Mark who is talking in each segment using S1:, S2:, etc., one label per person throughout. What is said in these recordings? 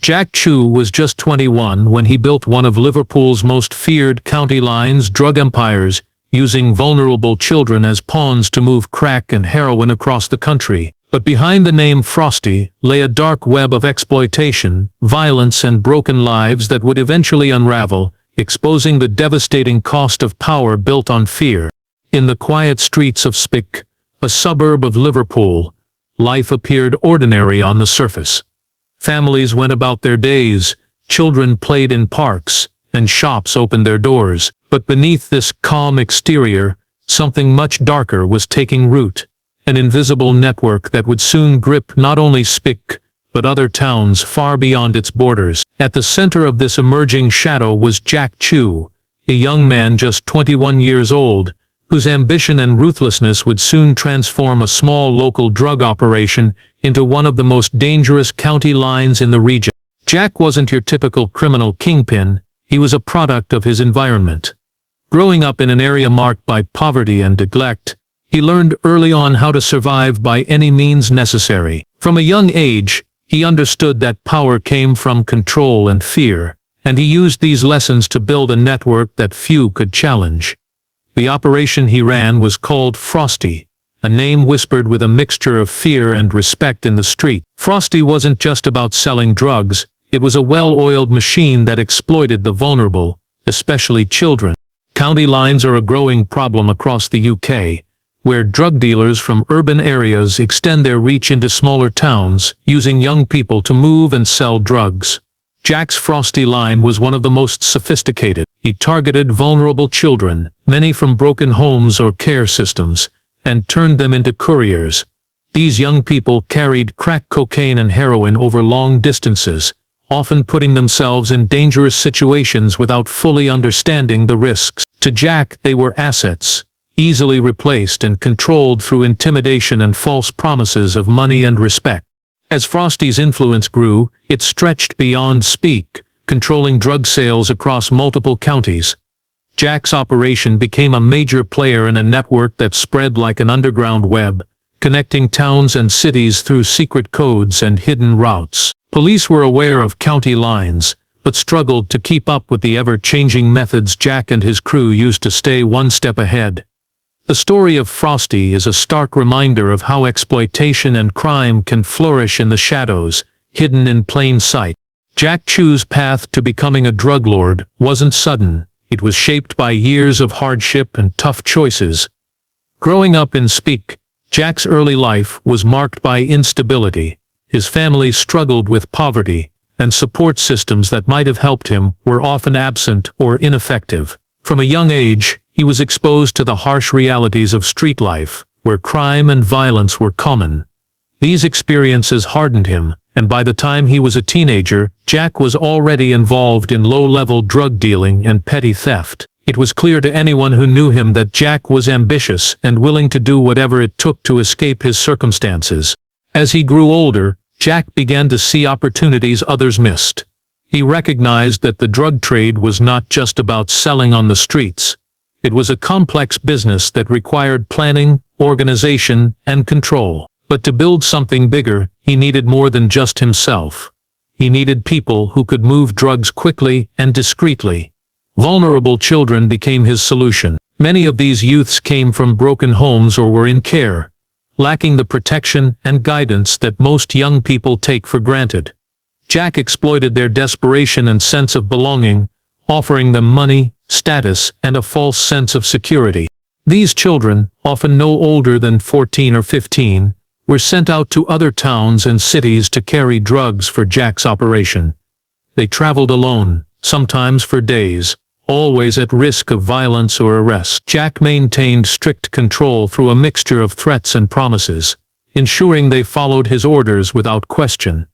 S1: Jack Chu was just 21 when he built one of Liverpool's most feared county lines drug empires, using vulnerable children as pawns to move crack and heroin across the country. But behind the name Frosty lay a dark web of exploitation, violence and broken lives that would eventually unravel, exposing the devastating cost of power built on fear. In the quiet streets of Spick, a suburb of Liverpool, life appeared ordinary on the surface. Families went about their days, children played in parks, and shops opened their doors. But beneath this calm exterior, something much darker was taking root. An invisible network that would soon grip not only Spick, but other towns far beyond its borders. At the center of this emerging shadow was Jack Chu, a young man just 21 years old, whose ambition and ruthlessness would soon transform a small local drug operation into one of the most dangerous county lines in the region. Jack wasn't your typical criminal kingpin, he was a product of his environment. Growing up in an area marked by poverty and neglect, he learned early on how to survive by any means necessary. From a young age, he understood that power came from control and fear, and he used these lessons to build a network that few could challenge. The operation he ran was called Frosty, a name whispered with a mixture of fear and respect in the street. Frosty wasn't just about selling drugs, it was a well-oiled machine that exploited the vulnerable, especially children. County lines are a growing problem across the UK, where drug dealers from urban areas extend their reach into smaller towns, using young people to move and sell drugs. Jack's Frosty line was one of the most sophisticated. He targeted vulnerable children, many from broken homes or care systems, and turned them into couriers. These young people carried crack cocaine and heroin over long distances, often putting themselves in dangerous situations without fully understanding the risks. To Jack, they were assets, easily replaced and controlled through intimidation and false promises of money and respect. As Frosty's influence grew, it stretched beyond Spick, controlling drug sales across multiple counties. Jack's operation became a major player in a network that spread like an underground web, connecting towns and cities through secret codes and hidden routes. Police were aware of county lines, but struggled to keep up with the ever-changing methods Jack and his crew used to stay one step ahead. The story of Frosty is a stark reminder of how exploitation and crime can flourish in the shadows, hidden in plain sight. Jack Chu's path to becoming a drug lord wasn't sudden, it was shaped by years of hardship and tough choices. Growing up in Spick, Jack's early life was marked by instability. His family struggled with poverty, and support systems that might have helped him were often absent or ineffective. From a young age, he was exposed to the harsh realities of street life, where crime and violence were common. These experiences hardened him, and by the time he was a teenager, Jack was already involved in low-level drug dealing and petty theft. It was clear to anyone who knew him that Jack was ambitious and willing to do whatever it took to escape his circumstances. As he grew older, Jack began to see opportunities others missed. He recognized that the drug trade was not just about selling on the streets. It was a complex business that required planning, organization, and control. But to build something bigger, he needed more than just himself. He needed people who could move drugs quickly and discreetly. Vulnerable children became his solution. Many of these youths came from broken homes or were in care, lacking the protection and guidance that most young people take for granted. Jack exploited their desperation and sense of belonging, offering them money, status, and a false sense of security. These children, often no older than 14 or 15, were sent out to other towns and cities to carry drugs for Jack's operation. They traveled alone, sometimes for days, always at risk of violence or arrest. Jack maintained strict control through a mixture of threats and promises, ensuring they followed his orders without question.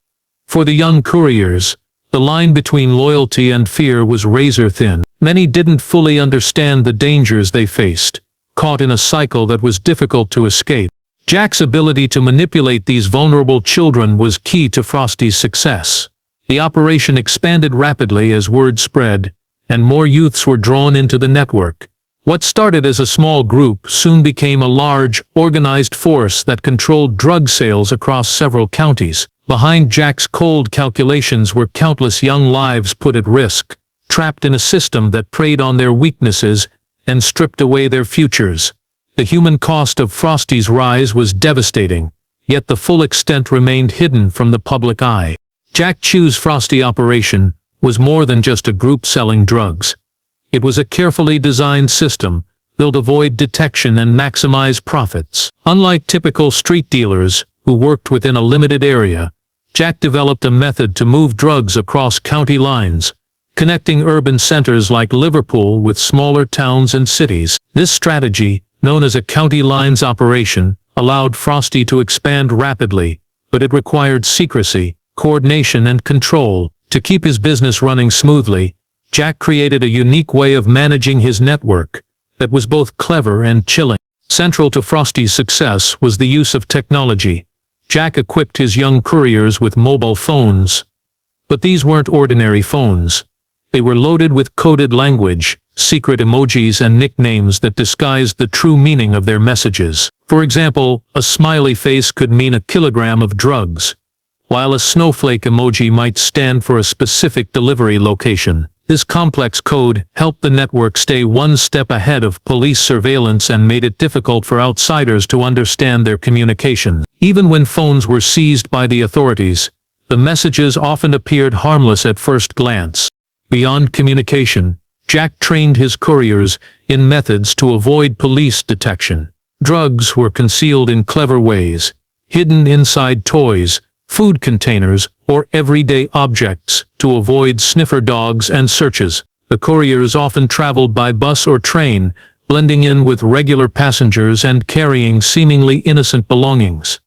S1: For the young couriers, the line between loyalty and fear was razor-thin. Many didn't fully understand the dangers they faced, caught in a cycle that was difficult to escape. Jack's ability to manipulate these vulnerable children was key to Frosty's success. The operation expanded rapidly as word spread, and more youths were drawn into the network. What started as a small group soon became a large, organized force that controlled drug sales across several counties. Behind Jack's cold calculations were countless young lives put at risk, trapped in a system that preyed on their weaknesses and stripped away their futures. The human cost of Frosty's rise was devastating, yet the full extent remained hidden from the public eye. Jack Chew's Frosty operation was more than just a group selling drugs. It was a carefully designed system, built to avoid detection and maximize profits. Unlike typical street dealers, who worked within a limited area, Jack developed a method to move drugs across county lines, connecting urban centers like Liverpool with smaller towns and cities. This strategy, known as a county lines operation, allowed Frosty to expand rapidly, but it required secrecy, coordination and control. To keep his business running smoothly, Jack created a unique way of managing his network that was both clever and chilling. Central to Frosty's success was the use of technology. Jack equipped his young couriers with mobile phones. But these weren't ordinary phones. They were loaded with coded language, secret emojis and nicknames that disguised the true meaning of their messages. For example, a smiley face could mean a kilogram of drugs, while a snowflake emoji might stand for a specific delivery location. This complex code helped the network stay one step ahead of police surveillance and made it difficult for outsiders to understand their communication. Even when phones were seized by the authorities, the messages often appeared harmless at first glance. Beyond communication, Jack trained his couriers in methods to avoid police detection. Drugs were concealed in clever ways, hidden inside toys, food containers, or everyday objects to avoid sniffer dogs and searches. The couriers often traveled by bus or train, blending in with regular passengers and carrying seemingly innocent belongings.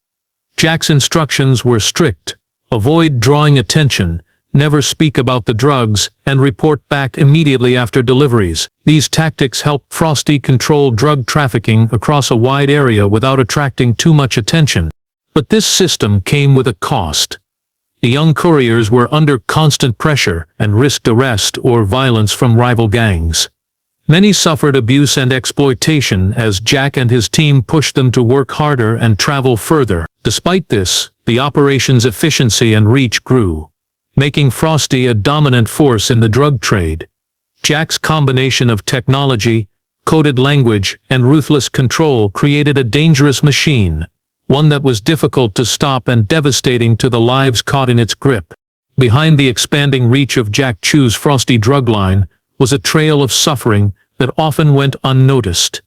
S1: Jack's instructions were strict: avoid drawing attention, never speak about the drugs, and report back immediately after deliveries. These tactics helped Frosty control drug trafficking across a wide area without attracting too much attention. But this system came with a cost. The young couriers were under constant pressure and risked arrest or violence from rival gangs. Many suffered abuse and exploitation as Jack and his team pushed them to work harder and travel further. Despite this, the operation's efficiency and reach grew, making Frosty a dominant force in the drug trade. Jack's combination of technology, coded language, and ruthless control created a dangerous machine, one that was difficult to stop and devastating to the lives caught in its grip. Behind the expanding reach of Jack Chew's Frosty drug line was a trail of suffering that often went unnoticed.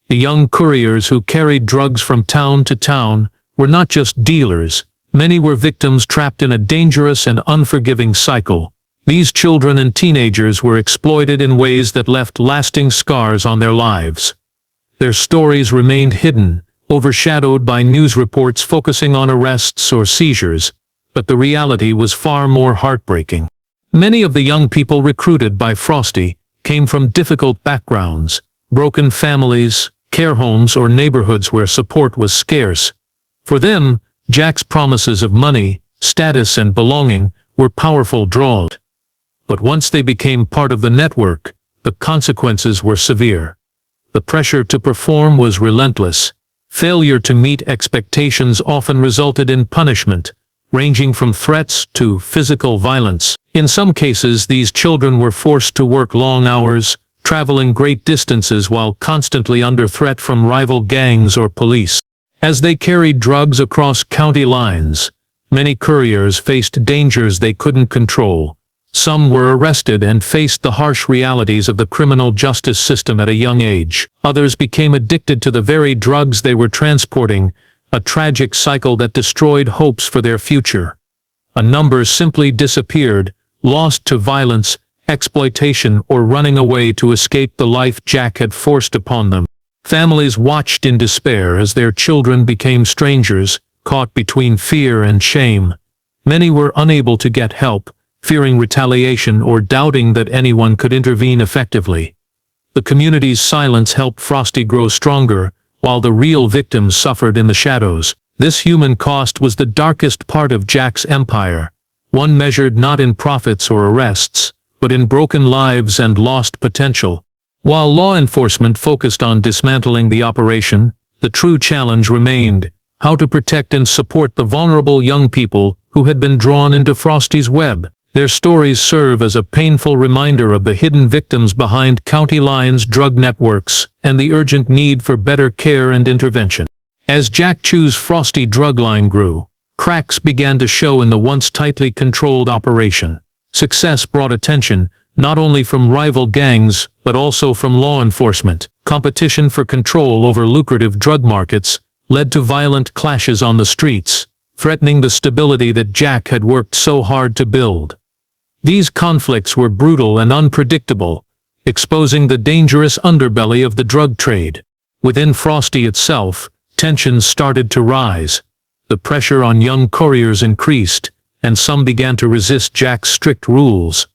S1: The young couriers who carried drugs from town to town were not just dealers. Many were victims trapped in a dangerous and unforgiving cycle. These children and teenagers were exploited in ways that left lasting scars on their lives. Their stories remained hidden, overshadowed by news reports focusing on arrests or seizures, but the reality was far more heartbreaking. Many of the young people recruited by Frosty came from difficult backgrounds, broken families, care homes, or neighborhoods where support was scarce. For them, Jack's promises of money, status, and belonging were powerful draws. But once they became part of the network, the consequences were severe. The pressure to perform was relentless. Failure to meet expectations often resulted in punishment, ranging from threats to physical violence. In some cases, these children were forced to work long hours, traveling great distances while constantly under threat from rival gangs or police. As they carried drugs across county lines, many couriers faced dangers they couldn't control. Some were arrested and faced the harsh realities of the criminal justice system at a young age. Others became addicted to the very drugs they were transporting, a tragic cycle that destroyed hopes for their future. A number simply disappeared, lost to violence, exploitation, or running away to escape the life Jack had forced upon them. Families watched in despair as their children became strangers, caught between fear and shame. Many were unable to get help, fearing retaliation or doubting that anyone could intervene effectively. The community's silence helped Frosty grow stronger, while the real victims suffered in the shadows. This human cost was the darkest part of Jack's empire, one measured not in profits or arrests, but in broken lives and lost potential. While law enforcement focused on dismantling the operation, the true challenge remained: how to protect and support the vulnerable young people who had been drawn into Frosty's web. Their stories serve as a painful reminder of the hidden victims behind county lines' drug networks and the urgent need for better care and intervention. As Jack Chew's Frosty drug line grew, cracks began to show in the once tightly controlled operation. Success brought attention, not only from rival gangs, but also from law enforcement. Competition for control over lucrative drug markets led to violent clashes on the streets, threatening the stability that Jack had worked so hard to build. These conflicts were brutal and unpredictable, exposing the dangerous underbelly of the drug trade. Within Frosty itself, tensions started to rise. The pressure on young couriers increased, and some began to resist Jack's strict rules.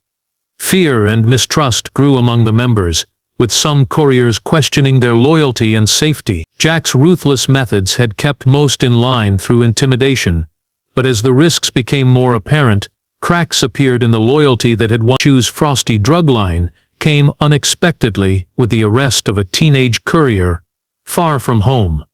S1: Fear and mistrust grew among the members, with some couriers questioning their loyalty and safety. Jack's ruthless methods had kept most in line through intimidation, but as the risks became more apparent, cracks appeared in the loyalty that had won. Chew's Frosty drug line came unexpectedly with the arrest of a teenage courier, far from home.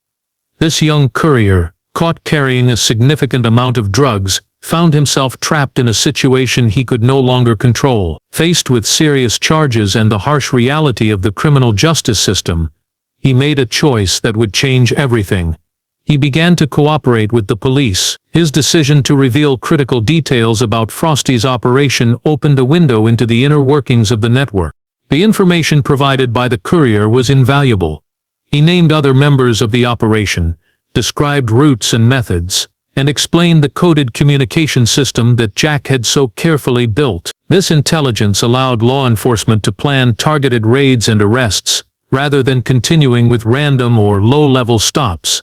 S1: This young courier, caught carrying a significant amount of drugs, found himself trapped in a situation he could no longer control. Faced with serious charges and the harsh reality of the criminal justice system, he made a choice that would change everything. He began to cooperate with the police. His decision to reveal critical details about Frosty's operation opened a window into the inner workings of the network. The information provided by the courier was invaluable. He named other members of the operation, described routes and methods, and explained the coded communication system that Jack had so carefully built. This intelligence allowed law enforcement to plan targeted raids and arrests, rather than continuing with random or low-level stops.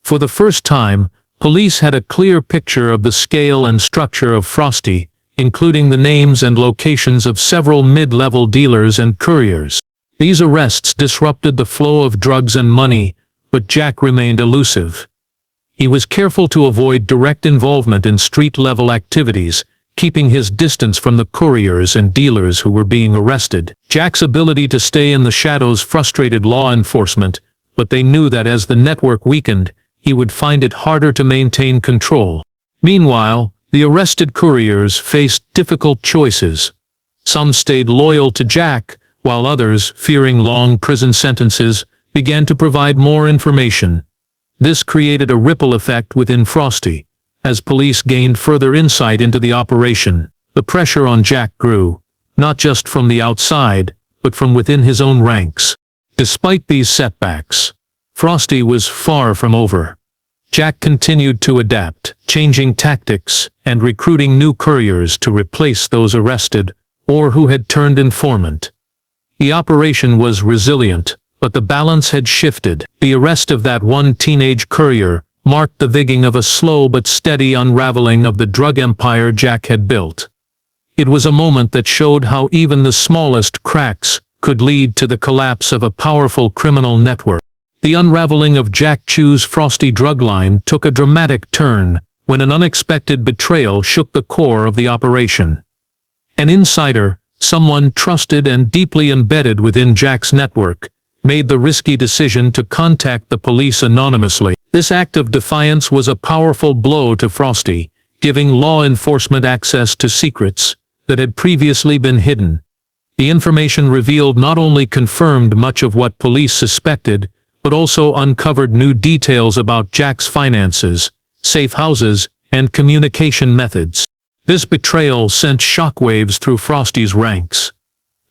S1: For the first time, police had a clear picture of the scale and structure of Frosty, including the names and locations of several mid-level dealers and couriers. These arrests disrupted the flow of drugs and money, but Jack remained elusive. He was careful to avoid direct involvement in street-level activities, keeping his distance from the couriers and dealers who were being arrested. Jack's ability to stay in the shadows frustrated law enforcement, but they knew that as the network weakened, he would find it harder to maintain control. Meanwhile, the arrested couriers faced difficult choices. Some stayed loyal to Jack, while others, fearing long prison sentences, began to provide more information. This created a ripple effect within Frosty. As police gained further insight into the operation, the pressure on Jack grew, not just from the outside, but from within his own ranks. Despite these setbacks, Frosty was far from over. Jack continued to adapt, changing tactics and recruiting new couriers to replace those arrested or who had turned informant. The operation was resilient, but the balance had shifted. The arrest of that one teenage courier marked the beginning of a slow but steady unraveling of the drug empire Jack had built. It was a moment that showed how even the smallest cracks could lead to the collapse of a powerful criminal network. The unraveling of Jack Chew's Frosty drug line took a dramatic turn when an unexpected betrayal shook the core of the operation. An insider, someone trusted and deeply embedded within Jack's network, made the risky decision to contact the police anonymously. This act of defiance was a powerful blow to Frosty, giving law enforcement access to secrets that had previously been hidden. The information revealed not only confirmed much of what police suspected, but also uncovered new details about Jack's finances, safe houses, and communication methods. This betrayal sent shockwaves through Frosty's ranks.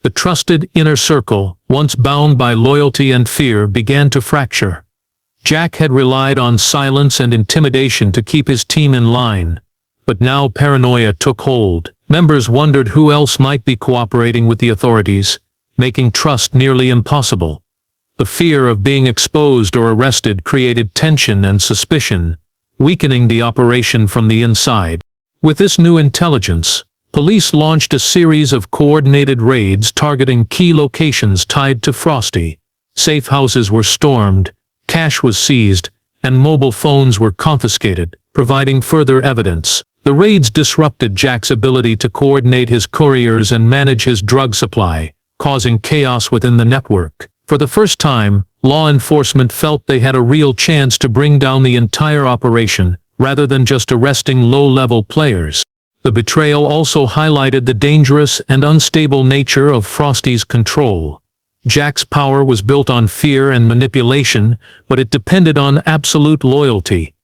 S1: The trusted inner circle, once bound by loyalty and fear, began to fracture. Jack had relied on silence and intimidation to keep his team in line, but now paranoia took hold. Members wondered who else might be cooperating with the authorities, making trust nearly impossible. The fear of being exposed or arrested created tension and suspicion, weakening the operation from the inside. With this new intelligence, police launched a series of coordinated raids targeting key locations tied to Frosty. Safe houses were stormed, cash was seized, and mobile phones were confiscated, providing further evidence. The raids disrupted Jack's ability to coordinate his couriers and manage his drug supply, causing chaos within the network. For the first time, law enforcement felt they had a real chance to bring down the entire operation rather than just arresting low-level players. The betrayal also highlighted the dangerous and unstable nature of Frosty's control. Jack's power was built on fear and manipulation, but it depended on absolute loyalty.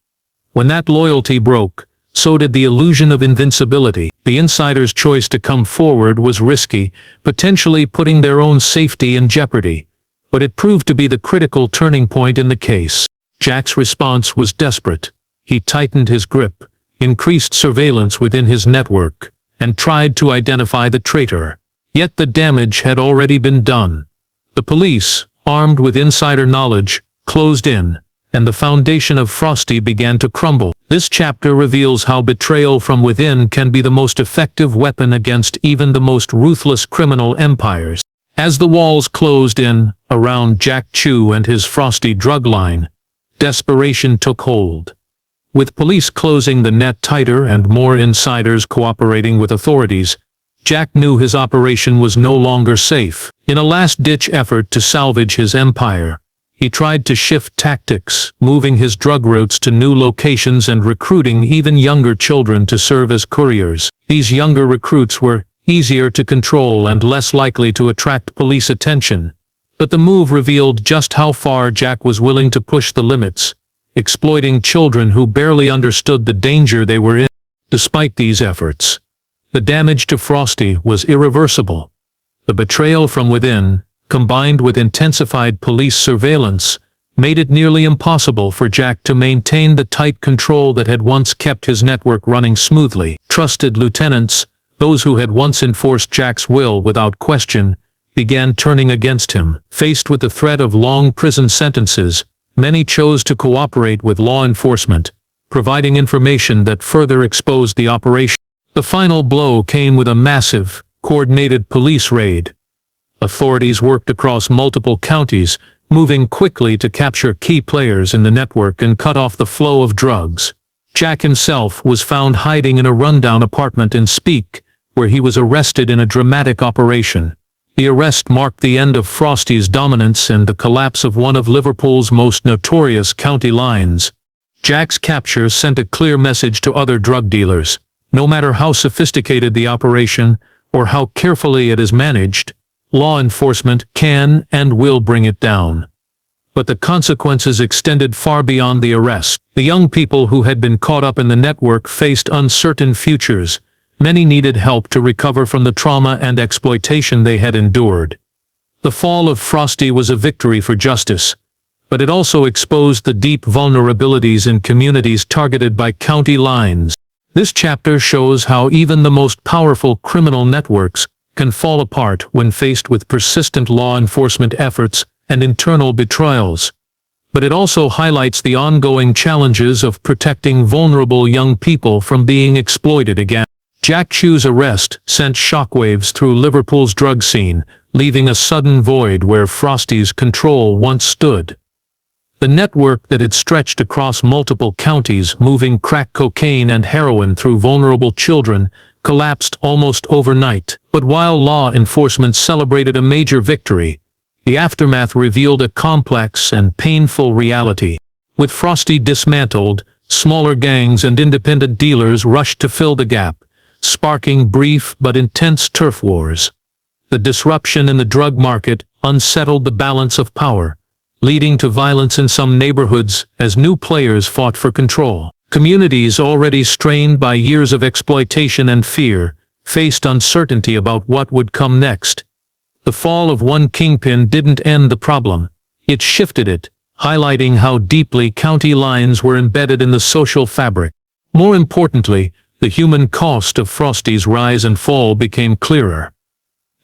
S1: When that loyalty broke, so did the illusion of invincibility. The insider's choice to come forward was risky, potentially putting their own safety in jeopardy. But it proved to be the critical turning point in the case. Jack's response was desperate. He tightened his grip, increased surveillance within his network, and tried to identify the traitor. Yet the damage had already been done. The police, armed with insider knowledge, closed in, and the foundation of Frosty began to crumble. This chapter reveals how betrayal from within can be the most effective weapon against even the most ruthless criminal empires. As the walls closed in around Jack Chew and his Frosty drug line, desperation took hold. With police closing the net tighter and more insiders cooperating with authorities, Jack knew his operation was no longer safe. In a last-ditch effort to salvage his empire, he tried to shift tactics, moving his drug routes to new locations and recruiting even younger children to serve as couriers. These younger recruits were easier to control and less likely to attract police attention. But the move revealed just how far Jack was willing to push the limits, exploiting children who barely understood the danger they were in. Despite these efforts, the damage to Frosty was irreversible. The betrayal from within, combined with intensified police surveillance, made it nearly impossible for Jack to maintain the tight control that had once kept his network running smoothly. Trusted lieutenants, those who had once enforced Jack's will without question, began turning against him. Faced with the threat of long prison sentences, many chose to cooperate with law enforcement, providing information that further exposed the operation. The final blow came with a massive, coordinated police raid. Authorities worked across multiple counties, moving quickly to capture key players in the network and cut off the flow of drugs. Jack himself was found hiding in a rundown apartment in Speke, where he was arrested in a dramatic operation. The arrest marked the end of Frosty's dominance and the collapse of one of Liverpool's most notorious county lines. Jack's capture sent a clear message to other drug dealers. No matter how sophisticated the operation, or how carefully it is managed, law enforcement can and will bring it down. But the consequences extended far beyond the arrest. The young people who had been caught up in the network faced uncertain futures. Many needed help to recover from the trauma and exploitation they had endured. The fall of Frosty was a victory for justice, but it also exposed the deep vulnerabilities in communities targeted by county lines. This chapter shows how even the most powerful criminal networks can fall apart when faced with persistent law enforcement efforts and internal betrayals. But it also highlights the ongoing challenges of protecting vulnerable young people from being exploited again. Jack Chew's arrest sent shockwaves through Liverpool's drug scene, leaving a sudden void where Frosty's control once stood. The network that had stretched across multiple counties, moving crack cocaine and heroin through vulnerable children, collapsed almost overnight. But while law enforcement celebrated a major victory, the aftermath revealed a complex and painful reality. With Frosty dismantled, smaller gangs and independent dealers rushed to fill the gap, sparking brief but intense turf wars. The disruption in the drug market unsettled the balance of power, leading to violence in some neighborhoods as new players fought for control. Communities already strained by years of exploitation and fear faced uncertainty about what would come next. The fall of one kingpin didn't end the problem, it shifted it, highlighting how deeply county lines were embedded in the social fabric. More importantly, the human cost of Frosty's rise and fall became clearer.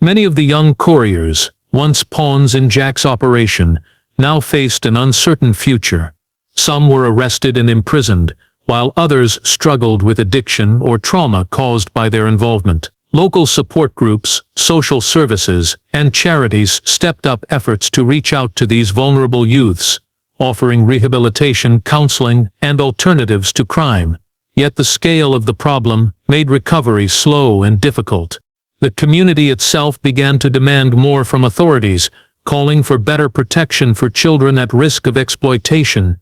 S1: Many of the young couriers, once pawns in Jack's operation, now faced an uncertain future. Some were arrested and imprisoned, while others struggled with addiction or trauma caused by their involvement. Local support groups, social services, and charities stepped up efforts to reach out to these vulnerable youths, offering rehabilitation, counseling, and alternatives to crime. Yet the scale of the problem made recovery slow and difficult. The community itself began to demand more from authorities, calling for better protection for children at risk of exploitation.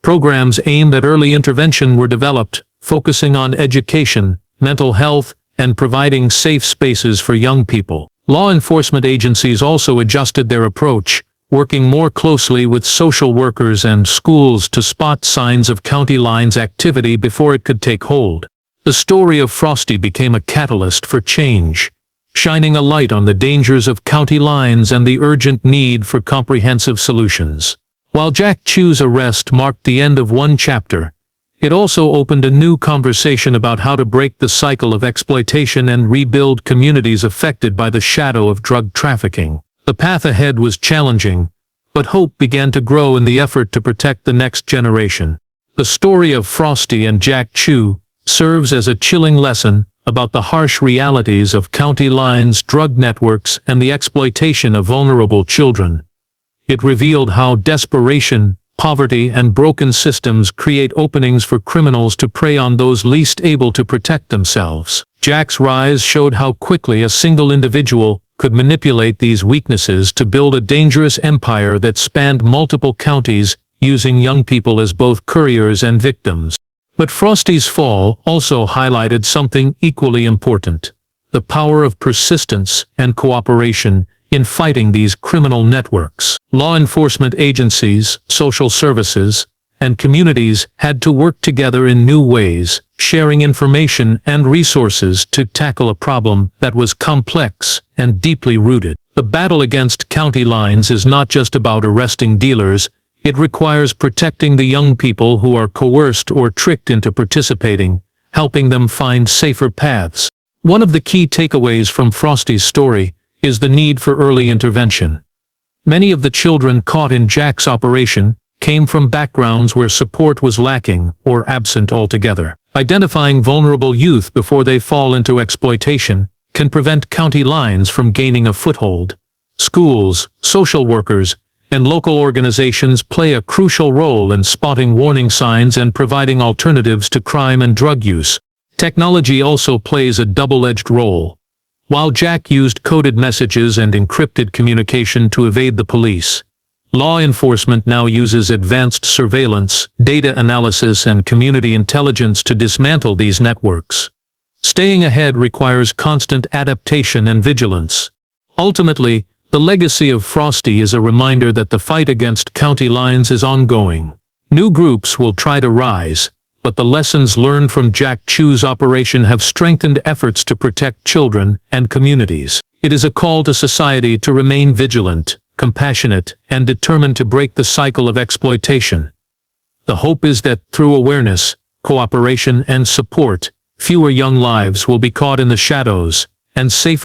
S1: Programs aimed at early intervention were developed, focusing on education, mental health, and providing safe spaces for young people. Law enforcement agencies also adjusted their approach, working more closely with social workers and schools to spot signs of county lines activity before it could take hold. The story of Frosty became a catalyst for change, shining a light on the dangers of county lines and the urgent need for comprehensive solutions. While Jack Chu's arrest marked the end of one chapter, it also opened a new conversation about how to break the cycle of exploitation and rebuild communities affected by the shadow of drug trafficking. The path ahead was challenging, but hope began to grow in the effort to protect the next generation. The story of Frosty and Jack Chu serves as a chilling lesson about the harsh realities of county lines, drug networks, and the exploitation of vulnerable children. It revealed how desperation, poverty, and broken systems create openings for criminals to prey on those least able to protect themselves. Jack's rise showed how quickly a single individual could manipulate these weaknesses to build a dangerous empire that spanned multiple counties, using young people as both couriers and victims. But Frosty's fall also highlighted something equally important: the power of persistence and cooperation in fighting these criminal networks. Law enforcement agencies, social services, and communities had to work together in new ways, sharing information and resources to tackle a problem that was complex and deeply rooted. The battle against county lines is not just about arresting dealers. It requires protecting the young people who are coerced or tricked into participating, helping them find safer paths. One of the key takeaways from Frosty's story is the need for early intervention. Many of the children caught in Jack's operation came from backgrounds where support was lacking or absent altogether. Identifying vulnerable youth before they fall into exploitation can prevent county lines from gaining a foothold. Schools, social workers, and local organizations play a crucial role in spotting warning signs and providing alternatives to crime and drug use. Technology also plays a double-edged role. While Jack used coded messages and encrypted communication to evade the police, law enforcement now uses advanced surveillance, data analysis, and community intelligence to dismantle these networks. Staying ahead requires constant adaptation and vigilance. Ultimately, the legacy of Frosty is a reminder that the fight against county lines is ongoing. New groups will try to rise, but the lessons learned from Jack Chu's operation have strengthened efforts to protect children and communities. It is a call to society to remain vigilant, compassionate, and determined to break the cycle of exploitation. The hope is that through awareness, cooperation, and support, fewer young lives will be caught in the shadows, and safer